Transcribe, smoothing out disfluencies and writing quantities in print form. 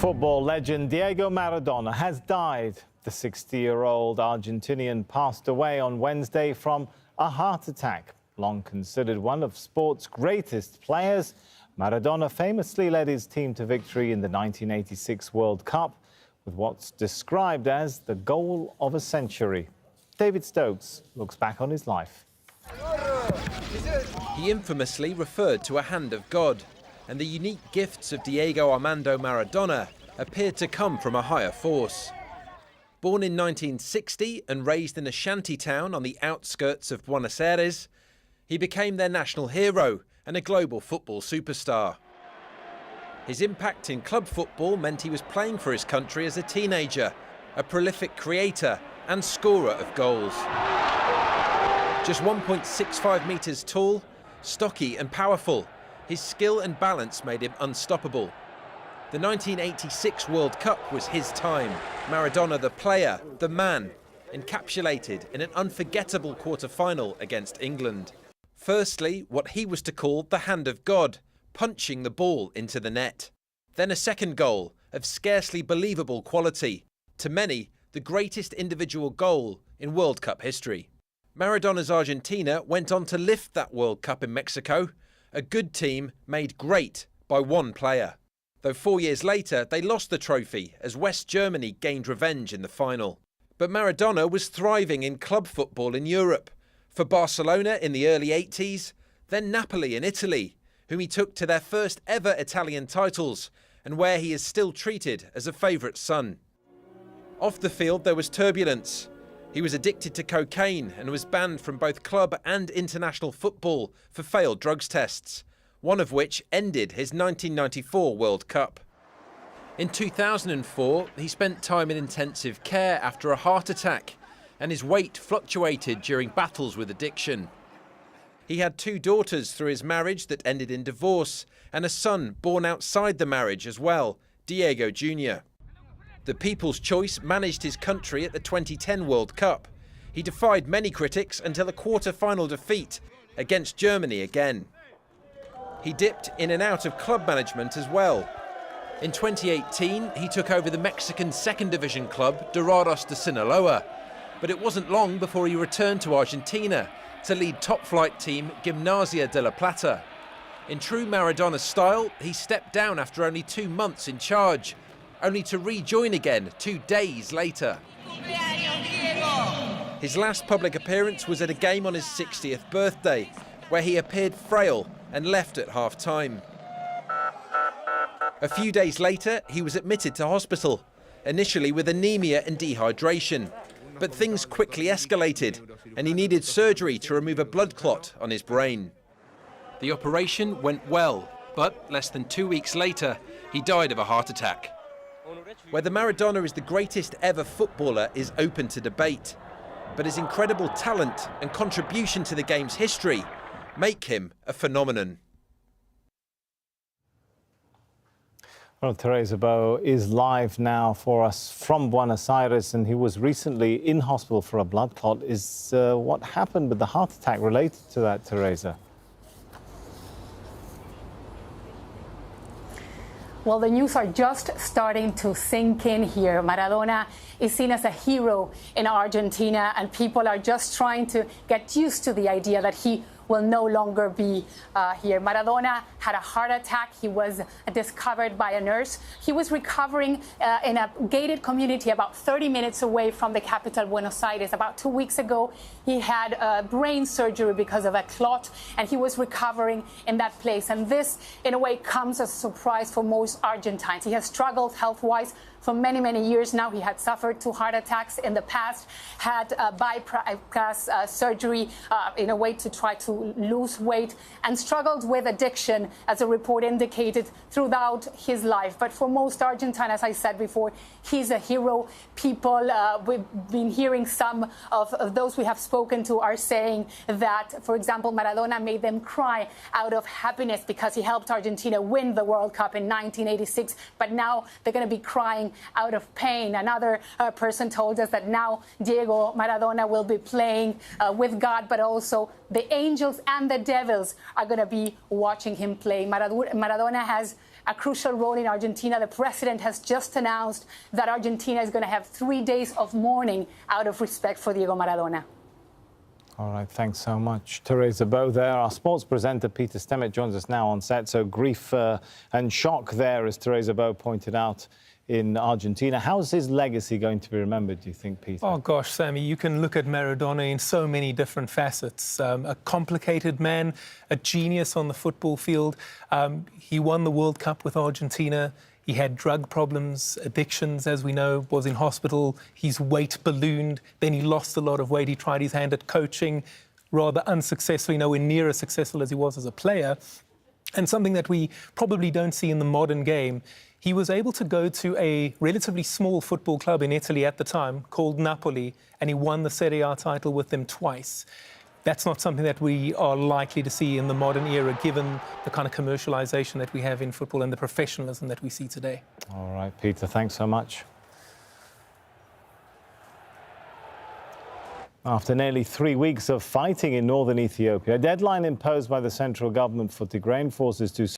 Football legend Diego Maradona has died. The 60-year-old Argentinian passed away on Wednesday from a heart attack. Long considered one of sport's greatest players, Maradona famously led his team to victory in the 1986 World Cup with what's described as the goal of a century. David Stokes looks back on his life. He infamously referred to a hand of God, and the unique gifts of Diego Amanda Maradona appeared to come from a higher force. Born in 1960 and raised in a shanty town on the outskirts of Buenos Aires, he became their national hero and a global football superstar. His impact in club football meant he was playing for his country as a teenager, a prolific creator and scorer of goals. Just 1.65 metres tall, stocky and powerful, his skill and balance made him unstoppable. The 1986 World Cup was his time. Maradona, the player, the man, encapsulated in an unforgettable quarter-final against England. Firstly, what he was to call the hand of God, punching the ball into the net. Then a second goal of scarcely believable quality, to many the greatest individual goal in World Cup history. Maradona's Argentina went on to lift that World Cup in Mexico, a good team made great by one player. Though 4 years later they lost the trophy as West Germany gained revenge in the final. But Maradona was thriving in club football in Europe, for Barcelona in the early 80s, then Napoli in Italy, whom he took to their first ever Italian titles, and where he is still treated as a favourite son. Off the field there was turbulence. He was addicted to cocaine and was banned from both club and international football for failed drugs tests, one of which ended his 1994 World Cup. In 2004, he spent time in intensive care after a heart attack, and his weight fluctuated during battles with addiction. He had two daughters through his marriage that ended in divorce, and a son born outside the marriage as well, Diego Jr. The People's Choice managed his country at the 2010 World Cup. He defied many critics until a quarter-final defeat against Germany again. He dipped in and out of club management as well. In 2018, he took over the Mexican second division club Dorados de Sinaloa, but it wasn't long before he returned to Argentina to lead top-flight team Gimnasia de la Plata. In true Maradona style, he stepped down after only 2 months in charge, only to rejoin again 2 days later. His last public appearance was at a game on his 60th birthday, where he appeared frail and left at half-time. A few days later, he was admitted to hospital, initially with anemia and dehydration. But things quickly escalated, and he needed surgery to remove a blood clot on his brain. The operation went well, but less than 2 weeks later, he died of a heart attack. Whether Maradona is the greatest ever footballer is open to debate, but his incredible talent and contribution to the game's history make him a phenomenon. Well, Teresa Bo is live now for us from Buenos Aires, and he was recently in hospital for a blood clot. Is what happened with the heart attack related to that, Teresa? Well, the news are just starting to sink in here. Maradona is seen as a hero in Argentina, and people are just trying to get used to the idea that he will no longer be here. Maradona had a heart attack. He was discovered by a nurse. He was recovering in a gated community about 30 minutes away from the capital, Buenos Aires. About 2 weeks ago, he had brain surgery because of a clot, and he was recovering in that place. And this, in a way, comes as a surprise for most Argentines. He has struggled health-wise for many, many years now. He had suffered 2 heart attacks in the past, had bypass surgery in a way to try to lose weight, and struggled with addiction, as a report indicated, throughout his life. But for most Argentines, as I said before, he's a hero. People, we've been hearing some of those we have spoken to are saying that, for example, Maradona made them cry out of happiness because he helped Argentina win the World Cup in 1986. But now they're going to be crying out of pain. Another person told us that now Diego Maradona will be playing with God, but also the angels and the devils are going to be watching him play. Maradona has a crucial role in Argentina. The president has just announced that Argentina is going to have 3 days of mourning out of respect for Diego Maradona. All right, thanks so much, Teresa Bow there. Our sports presenter, Peter Stemmet, joins us now on set. So grief and shock there, as Teresa Bow pointed out, in Argentina. How's his legacy going to be remembered, do you think, Peter? Oh, gosh, Sammy, you can look at Maradona in so many different facets. A complicated man, a genius on the football field. He won the World Cup with Argentina. He had drug problems, addictions, as we know, was in hospital. His weight ballooned. Then he lost a lot of weight. He tried his hand at coaching, rather unsuccessfully, nowhere near as successful as he was as a player. And something that we probably don't see in the modern game, he was able to go to a relatively small football club in Italy at the time called Napoli, and he won the Serie A title with them twice. That's not something that we are likely to see in the modern era, given the kind of commercialization that we have in football and the professionalism that we see today. All right, Peter, thanks so much. After nearly 3 weeks of fighting in northern Ethiopia, a deadline imposed by the central government for Tigrayan forces to